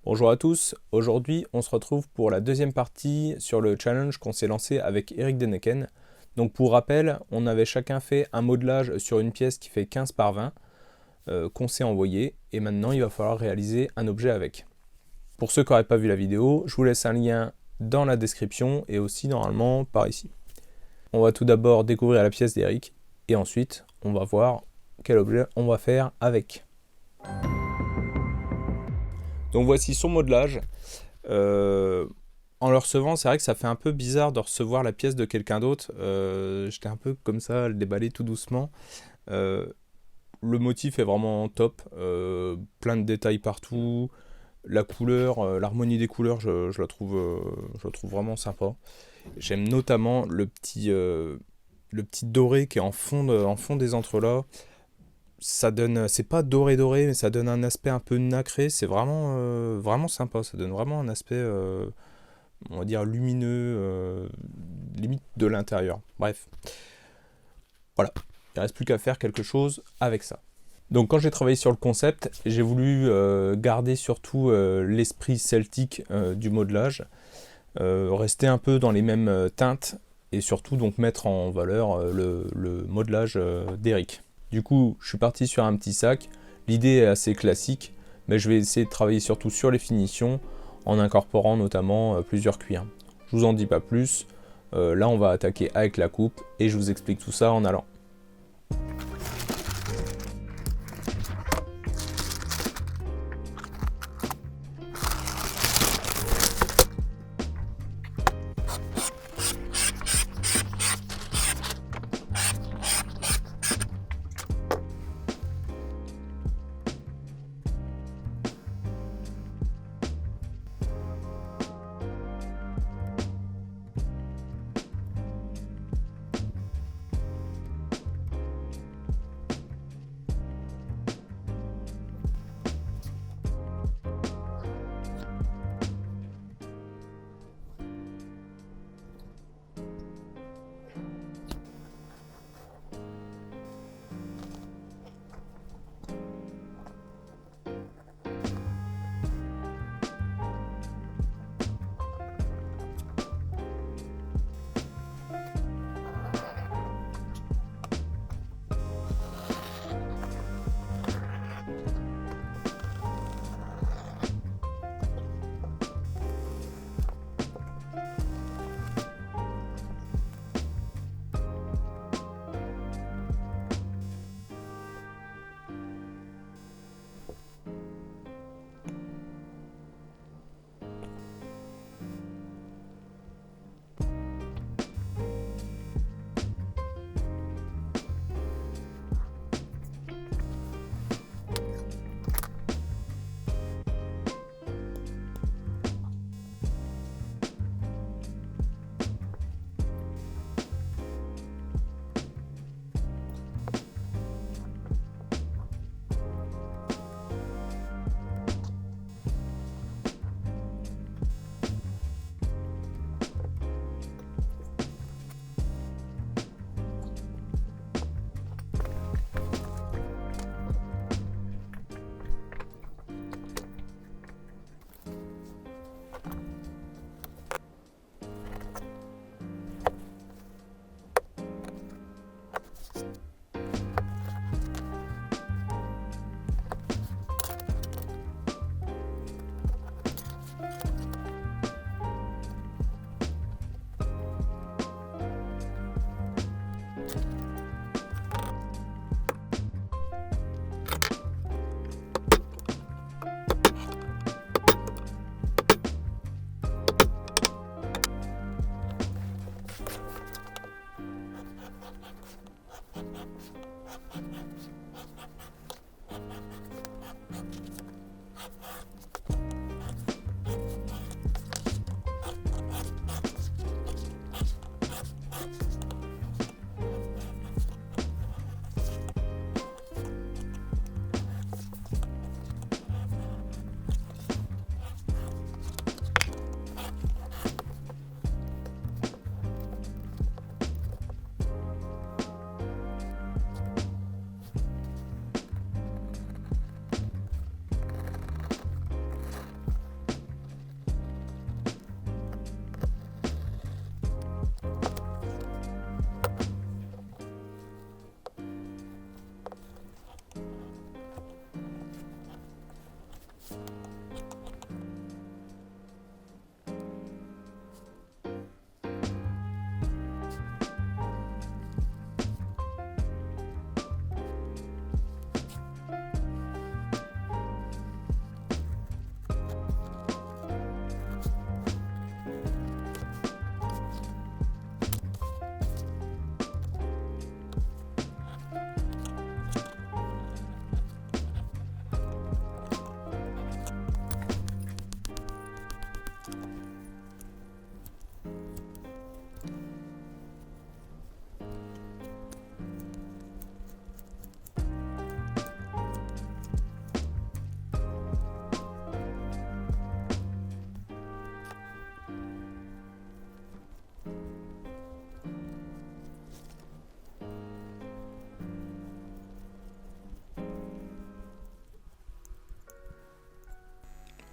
Bonjour à tous, aujourd'hui on se retrouve pour la deuxième partie sur le challenge qu'on s'est lancé avec Eric Denneken. Donc pour rappel, on avait chacun fait un modelage sur une pièce qui fait 15 par 20 qu'on s'est envoyé et maintenant il va falloir réaliser un objet avec. Pour ceux qui n'auraient pas vu la vidéo, je vous laisse un lien dans la description et aussi normalement par ici. On va tout d'abord découvrir la pièce d'Eric et ensuite on va voir quel objet on va faire avec. Donc voici son modelage. En le recevant, c'est vrai que ça fait un peu bizarre de recevoir la pièce de quelqu'un d'autre. J'étais un peu comme ça, à le déballer tout doucement. Euh, le motif est vraiment top. Plein de détails partout. La couleur, l'harmonie des couleurs, je la trouve vraiment sympa. J'aime notamment le petit doré qui est en fond des entrelacs. Ça donne, c'est pas doré doré, mais ça donne un aspect un peu nacré. C'est vraiment sympa. Ça donne vraiment un aspect, on va dire lumineux, limite de l'intérieur. Bref, voilà. Il reste plus qu'à faire quelque chose avec ça. Donc quand j'ai travaillé sur le concept, j'ai voulu garder surtout l'esprit celtique du modelage, rester un peu dans les mêmes teintes et surtout donc mettre en valeur le modelage d'Eric. Du coup, je suis parti sur un petit sac. L'idée est assez classique, mais je vais essayer de travailler surtout sur les finitions en incorporant notamment plusieurs cuirs. Je vous en dis pas plus. Là, on va attaquer avec la coupe et je vous explique tout ça en allant.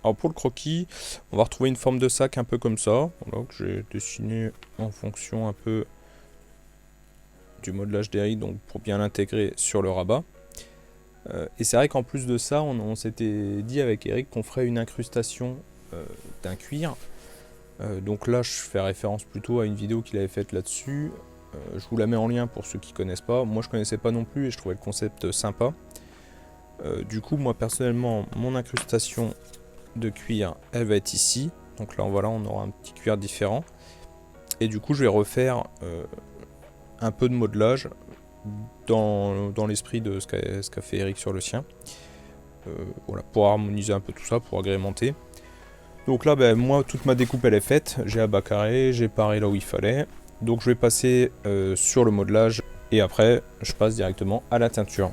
Alors pour le croquis, on va retrouver une forme de sac un peu comme ça, voilà, que j'ai dessiné en fonction un peu du modelage d'Eric, donc pour bien l'intégrer sur le rabat. Et c'est vrai qu'en plus de ça, on s'était dit avec Eric qu'on ferait une incrustation d'un cuir. Donc là, je fais référence plutôt à une vidéo qu'il avait faite là-dessus. Je vous la mets en lien pour ceux qui connaissent pas. Moi, je connaissais pas non plus et je trouvais le concept sympa. Du coup, moi personnellement, mon incrustation de cuir, elle va être ici. Donc là, voilà, on aura un petit cuir différent. Et du coup, je vais refaire un peu de modelage dans l'esprit de ce qu'a fait Eric sur le sien. Voilà, pour harmoniser un peu tout ça, pour agrémenter. Donc là, ben, moi, toute ma découpe, elle est faite. J'ai abat-carré, j'ai paré là où il fallait. Donc je vais passer sur le modelage et après, je passe directement à la teinture.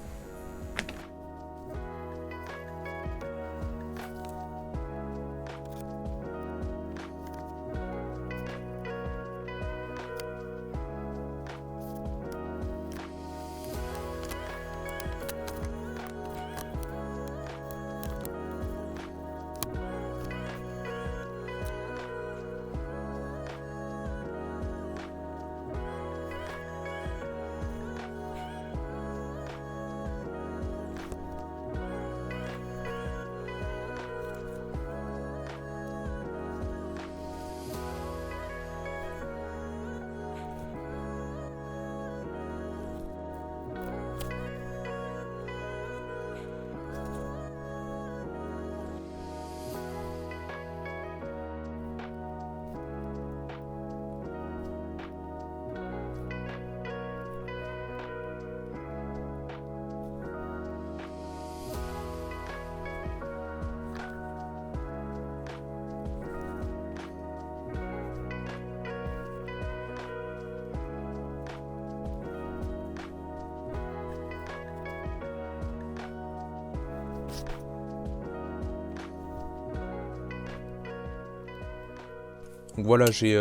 Donc voilà, j'ai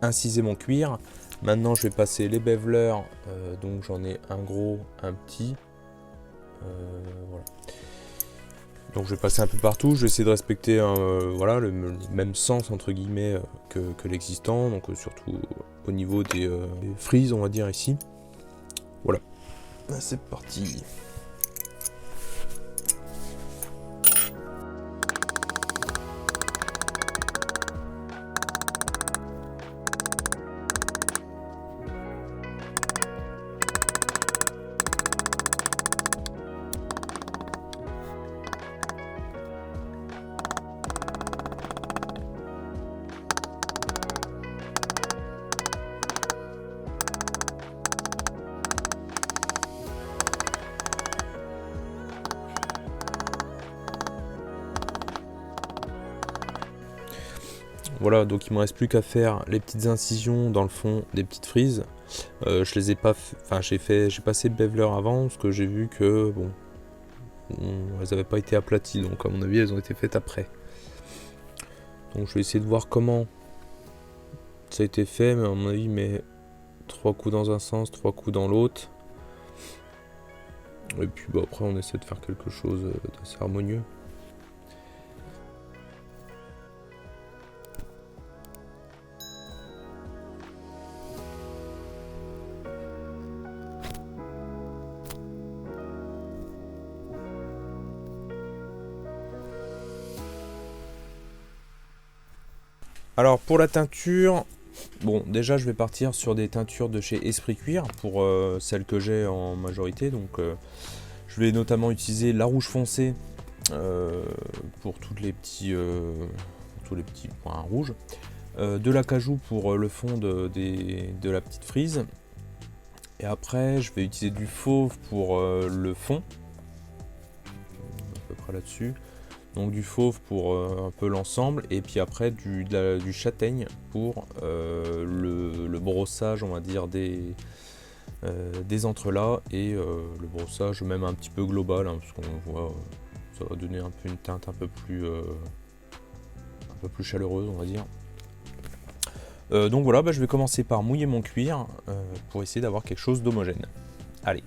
incisé mon cuir. Maintenant, je vais passer les bevelers. Donc j'en ai un gros, un petit. Voilà. Donc je vais passer un peu partout. Je vais essayer de respecter voilà, le même sens entre guillemets que l'existant. Donc surtout au niveau des frises, on va dire ici. Voilà. C'est parti. Voilà, donc il me reste plus qu'à faire les petites incisions dans le fond des petites frises. Je les ai pas, enfin j'ai passé le beveler avant parce que j'ai vu que bon, elles n'avaient pas été aplaties, donc à mon avis elles ont été faites après. Donc je vais essayer de voir comment ça a été fait, mais à mon avis, mais 3 coups dans un sens, 3 coups dans l'autre. Et puis bah, après on essaie de faire quelque chose d'assez harmonieux. Alors pour la teinture, bon déjà je vais partir sur des teintures de chez Esprit Cuir pour celles que j'ai en majorité. Donc je vais notamment utiliser la rouge foncé pour tous les petits points rouges. De l'acajou pour le fond de la petite frise. Et après je vais utiliser du fauve pour le fond. À peu près là-dessus. Donc du fauve pour un peu l'ensemble, et puis après du châtaigne pour le brossage, on va dire, des entrelacs, et le brossage même un petit peu global, hein, parce qu'on voit ça va donner un peu une teinte un peu plus chaleureuse, on va dire. Donc voilà, bah, je vais commencer par mouiller mon cuir pour essayer d'avoir quelque chose d'homogène. Allez.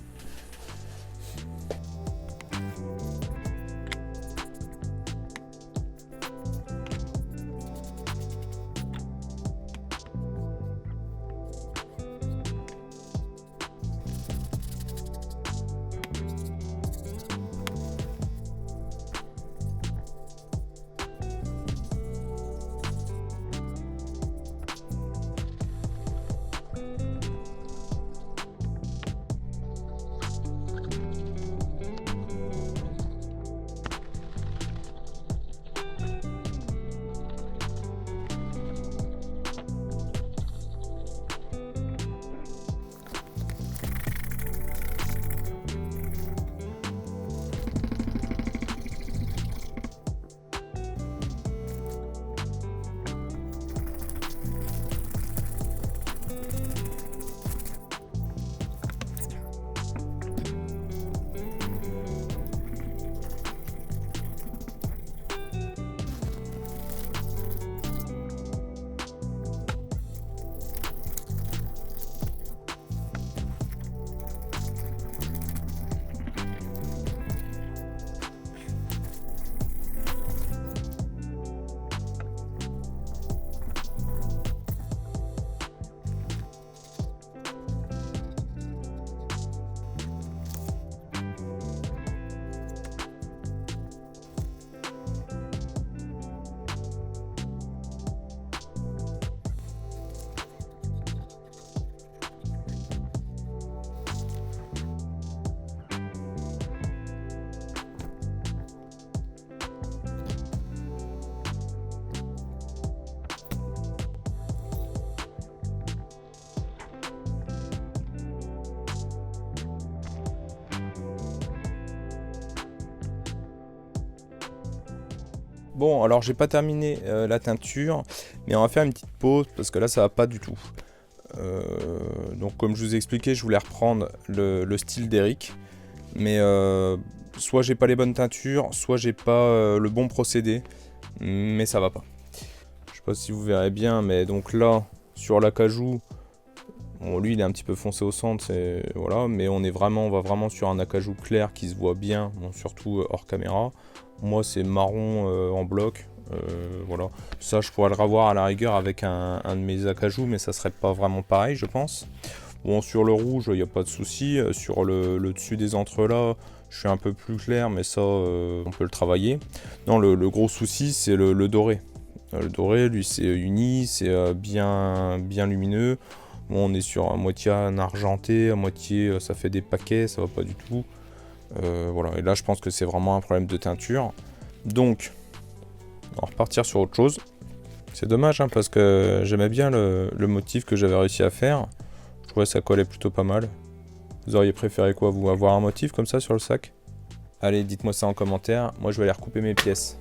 Bon, alors j'ai pas terminé la teinture, mais on va faire une petite pause parce que là ça va pas du tout. Donc comme je vous ai expliqué, je voulais reprendre le style d'Eric, mais soit j'ai pas les bonnes teintures, soit j'ai pas le bon procédé, mais ça va pas. Je sais pas si vous verrez bien, mais donc là, sur l'acajou, bon, lui il est un petit peu foncé au centre, voilà, mais on va vraiment sur un acajou clair qui se voit bien, bon, surtout hors caméra. Moi c'est marron en bloc, voilà. Ça je pourrais le revoir à la rigueur avec un de mes acajou, mais ça serait pas vraiment pareil je pense. Bon, sur le rouge il n'y a pas de souci, sur le dessus des entrelacs je suis un peu plus clair, mais ça on peut le travailler. Non, le gros souci c'est le doré. Le doré lui c'est uni, c'est bien lumineux. Bon, on est sur à moitié un argenté, à moitié ça fait des paquets, ça va pas du tout. Voilà, et là je pense que c'est vraiment un problème de teinture. Donc, on va repartir sur autre chose. C'est dommage hein, parce que j'aimais bien le motif que j'avais réussi à faire. Je trouvais que ça collait plutôt pas mal. Vous auriez préféré quoi, vous, avoir un motif comme ça sur le sac? Allez, dites-moi ça en commentaire. Moi je vais aller recouper mes pièces.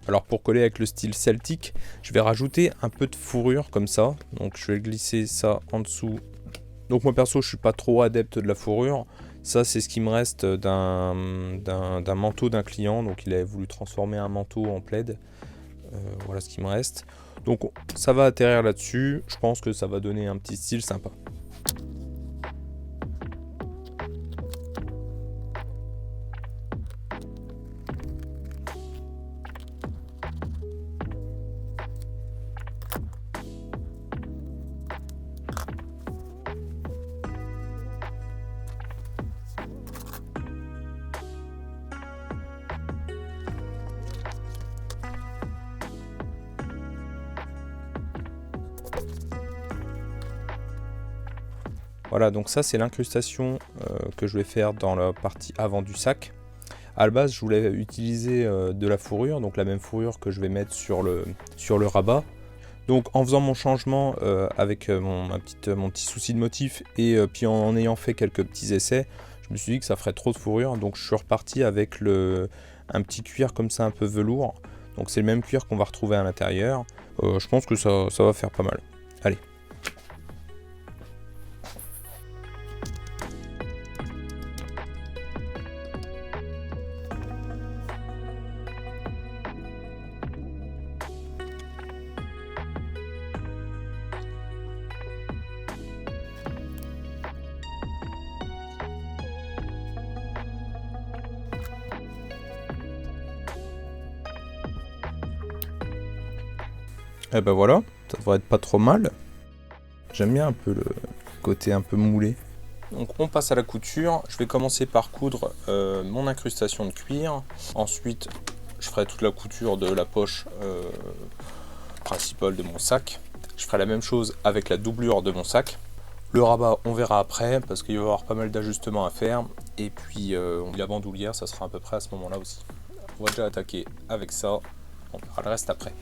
Alors pour coller avec le style celtique, je vais rajouter un peu de fourrure comme ça. Donc je vais glisser ça en dessous. Donc moi perso je suis pas trop adepte de la fourrure. Ça c'est ce qui me reste d'un manteau d'un client. Donc il avait voulu transformer un manteau en plaid. Voilà ce qui me reste. Donc ça va atterrir là-dessus. Je pense que ça va donner un petit style sympa. Voilà, donc ça c'est l'incrustation que je vais faire dans la partie avant du sac. À la base, je voulais utiliser de la fourrure, donc la même fourrure que je vais mettre sur le rabat. Donc en faisant mon changement avec mon petit souci de motif et puis en ayant fait quelques petits essais, je me suis dit que ça ferait trop de fourrure, donc je suis reparti avec un petit cuir comme ça un peu velours. Donc c'est le même cuir qu'on va retrouver à l'intérieur. Je pense que ça va faire pas mal. Allez. Et ben voilà, ça devrait être pas trop mal. J'aime bien un peu le côté un peu moulé. Donc on passe à la couture. Je vais commencer par coudre mon incrustation de cuir. Ensuite, je ferai toute la couture de la poche principale de mon sac. Je ferai la même chose avec la doublure de mon sac. Le rabat, on verra après, parce qu'il va y avoir pas mal d'ajustements à faire. Et puis la bandoulière, ça sera à peu près à ce moment-là aussi. On va déjà attaquer avec ça. On verra le reste après.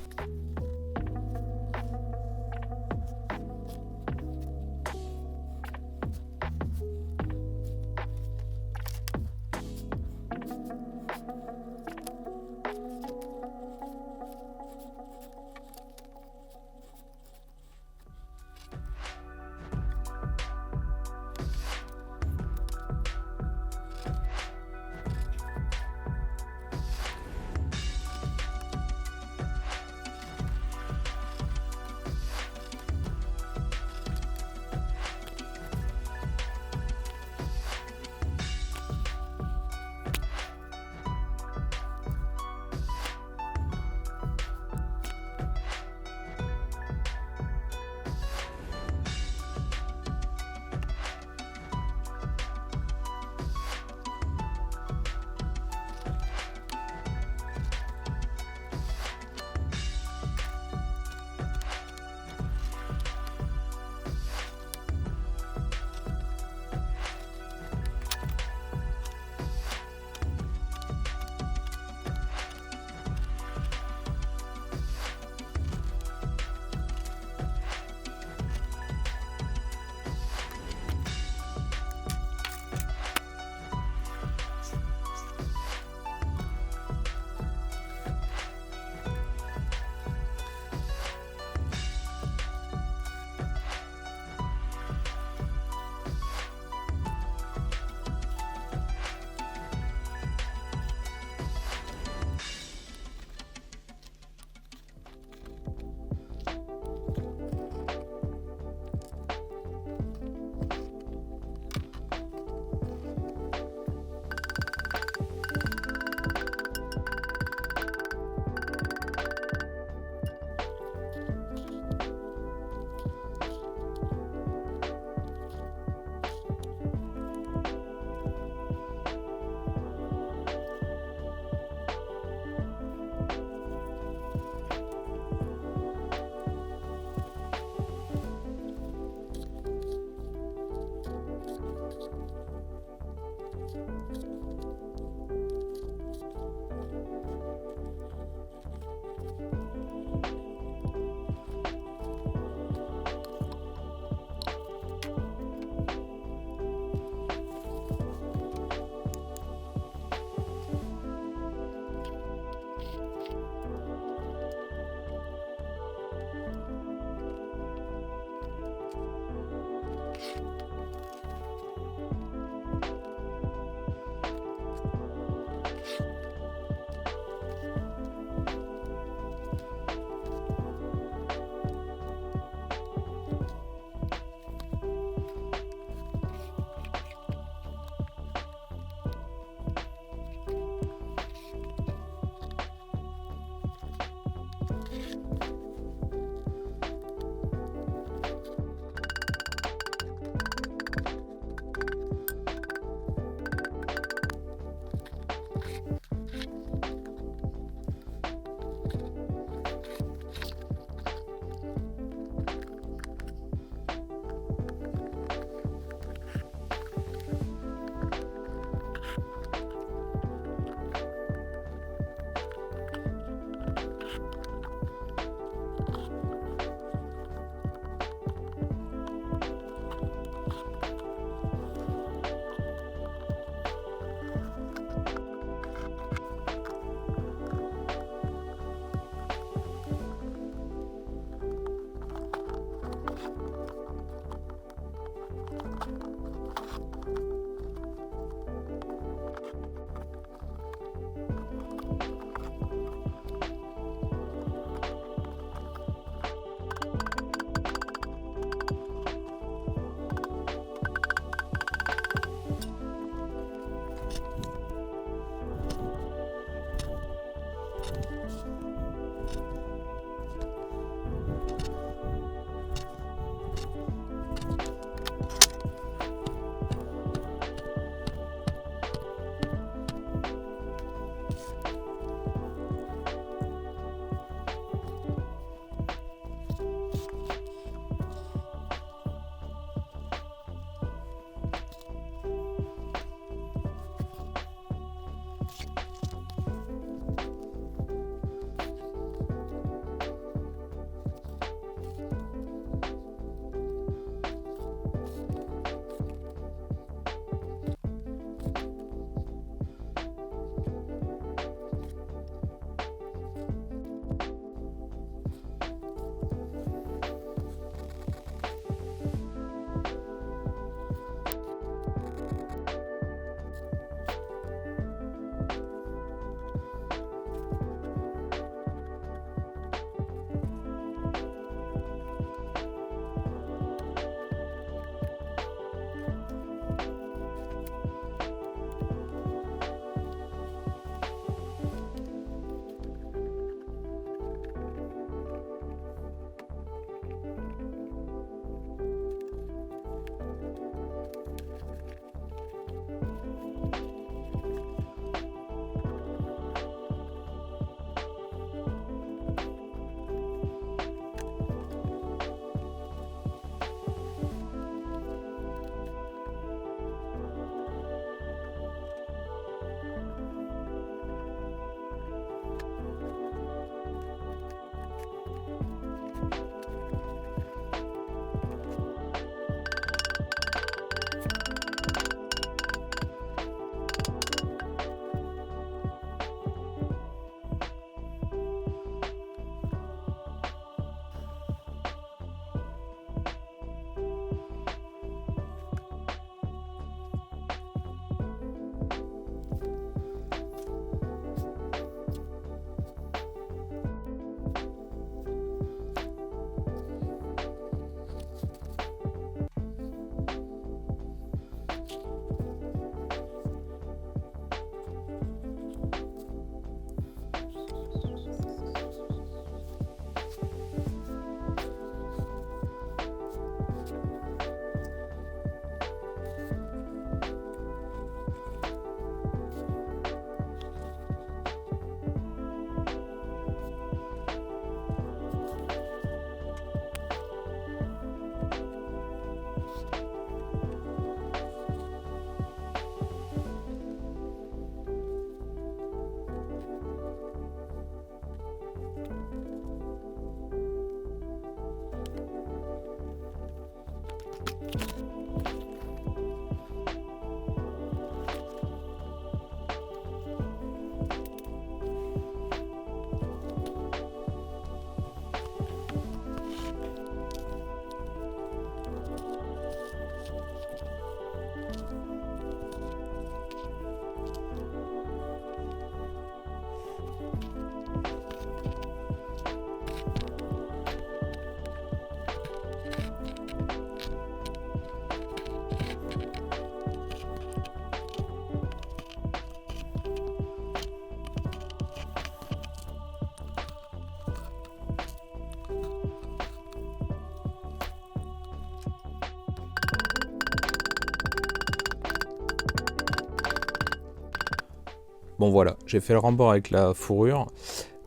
Bon voilà, j'ai fait le rembord avec la fourrure.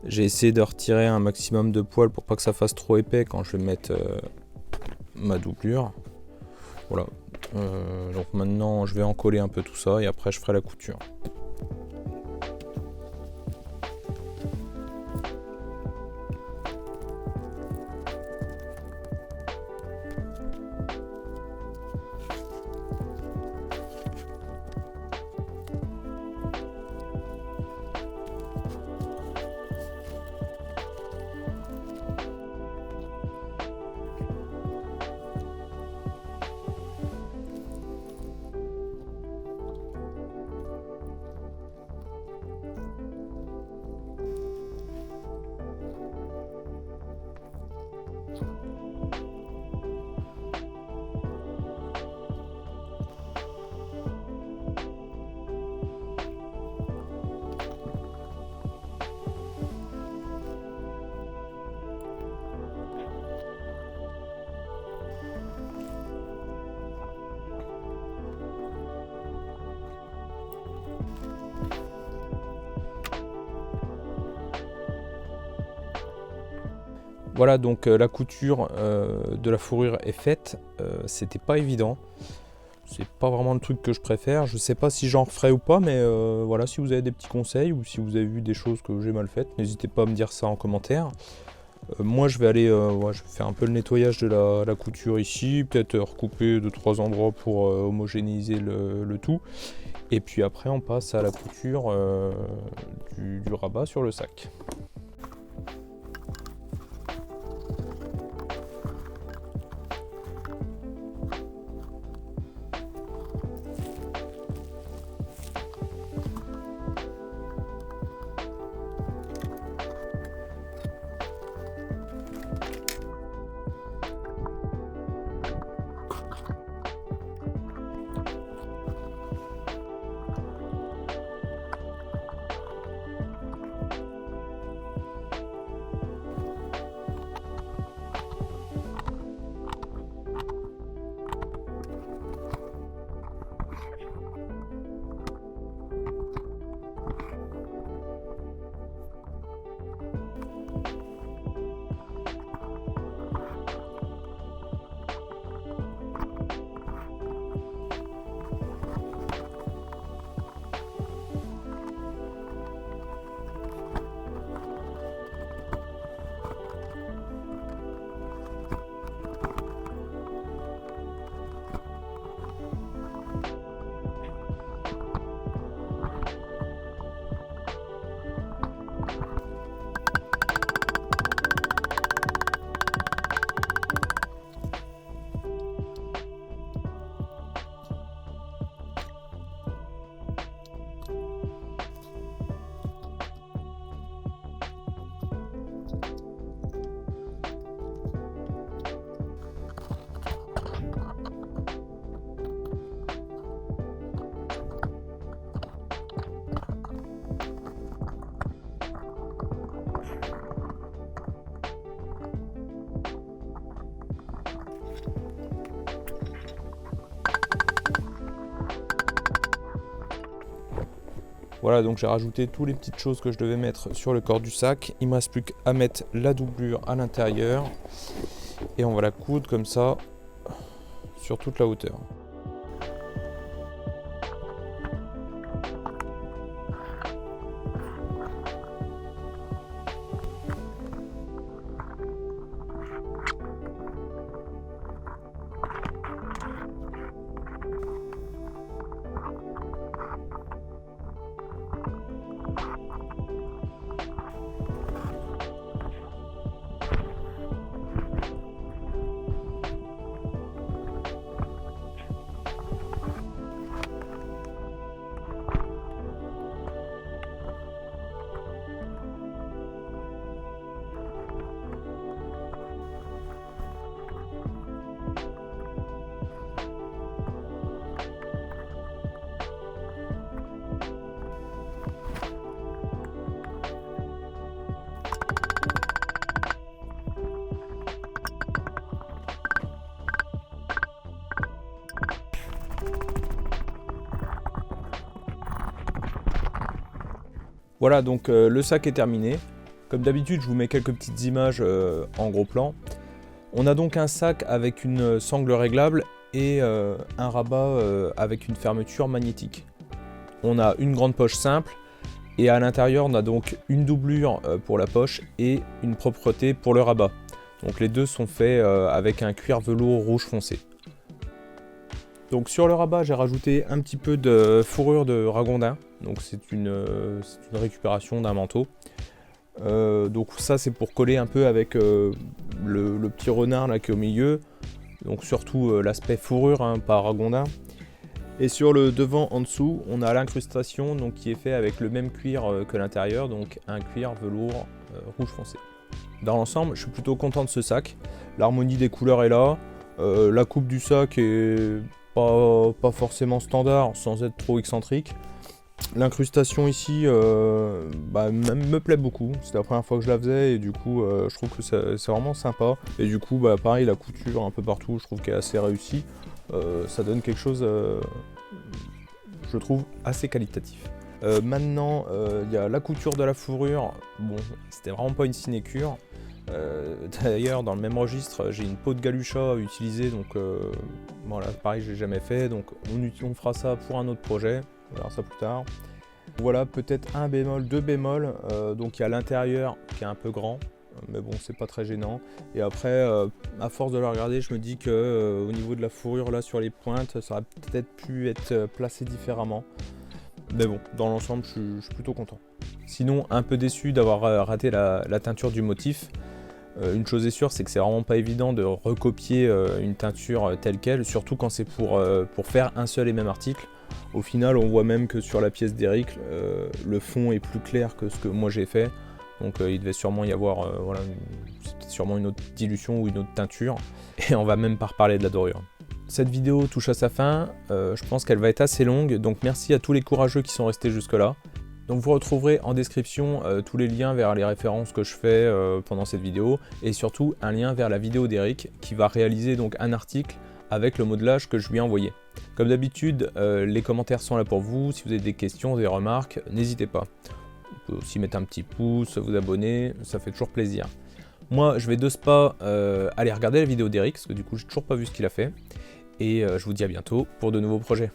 J'ai essayé de retirer un maximum de poils pour pas que ça fasse trop épais quand je vais mettre ma doublure. Voilà. Donc maintenant je vais encoller un peu tout ça et après je ferai la couture. Voilà, donc la couture de la fourrure est faite. C'était pas évident. C'est pas vraiment le truc que je préfère. Je sais pas si j'en referai ou pas, mais voilà, si vous avez des petits conseils ou si vous avez vu des choses que j'ai mal faites, n'hésitez pas à me dire ça en commentaire. Moi, je vais aller je vais faire un peu le nettoyage de la couture ici, peut-être recouper 2-3 endroits pour homogénéiser le tout. Et puis après, on passe à la couture du rabat sur le sac. Voilà, donc j'ai rajouté toutes les petites choses que je devais mettre sur le corps du sac. Il ne me reste plus qu'à mettre la doublure à l'intérieur. Et on va la coudre comme ça sur toute la hauteur. Voilà, donc le sac est terminé. Comme d'habitude, je vous mets quelques petites images en gros plan. On a donc un sac avec une sangle réglable et un rabat avec une fermeture magnétique. On a une grande poche simple et à l'intérieur on a donc une doublure pour la poche et une propreté pour le rabat. Donc les deux sont faits avec un cuir velours rouge foncé. Donc sur le rabat j'ai rajouté un petit peu de fourrure de ragondin. Donc c'est une récupération d'un manteau. Donc ça c'est pour coller un peu avec le petit renard là qui est au milieu. Donc surtout l'aspect fourrure, hein, pas ragondin. Et sur le devant en dessous on a l'incrustation donc qui est fait avec le même cuir que l'intérieur, donc un cuir velours rouge foncé. Dans l'ensemble je suis plutôt content de ce sac. L'harmonie des couleurs est là. La coupe du sac est pas forcément standard sans être trop excentrique. L'incrustation ici me plaît beaucoup, c'est la première fois que je la faisais et du coup je trouve que c'est vraiment sympa. Et du coup pareil, la couture un peu partout je trouve qu'elle est assez réussie. Ça donne quelque chose je trouve assez qualitatif. Maintenant il y a la couture de la fourrure. Bon, c'était vraiment pas une sinécure. D'ailleurs dans le même registre j'ai une peau de galucha à utiliser, donc voilà, pareil je l'ai jamais fait, donc on fera ça pour un autre projet. On verra ça plus tard. Voilà, peut-être un bémol, deux bémols. Donc il y a l'intérieur qui est un peu grand, mais bon, c'est pas très gênant. Et après, à force de le regarder, je me dis que au niveau de la fourrure là sur les pointes, ça aurait peut-être pu être placé différemment. Mais bon, dans l'ensemble, je suis plutôt content. Sinon, un peu déçu d'avoir raté la teinture du motif. Une chose est sûre, c'est que c'est vraiment pas évident de recopier une teinture telle quelle, surtout quand c'est pour faire un seul et même article. Au final, on voit même que sur la pièce d'Eric, le fond est plus clair que ce que moi j'ai fait. Donc il devait sûrement y avoir c'était sûrement une autre dilution ou une autre teinture. Et on va même pas reparler de la dorure. Cette vidéo touche à sa fin, je pense qu'elle va être assez longue, donc merci à tous les courageux qui sont restés jusque là. Donc vous retrouverez en description tous les liens vers les références que je fais pendant cette vidéo, et surtout un lien vers la vidéo d'Eric qui va réaliser donc un article avec le modelage que je lui ai envoyé. Comme d'habitude, les commentaires sont là pour vous. Si vous avez des questions, des remarques, n'hésitez pas. Vous pouvez aussi mettre un petit pouce, vous abonner, ça fait toujours plaisir. Moi, je vais de ce pas aller regarder la vidéo d'Eric, parce que du coup, j'ai toujours pas vu ce qu'il a fait. Et je vous dis à bientôt pour de nouveaux projets.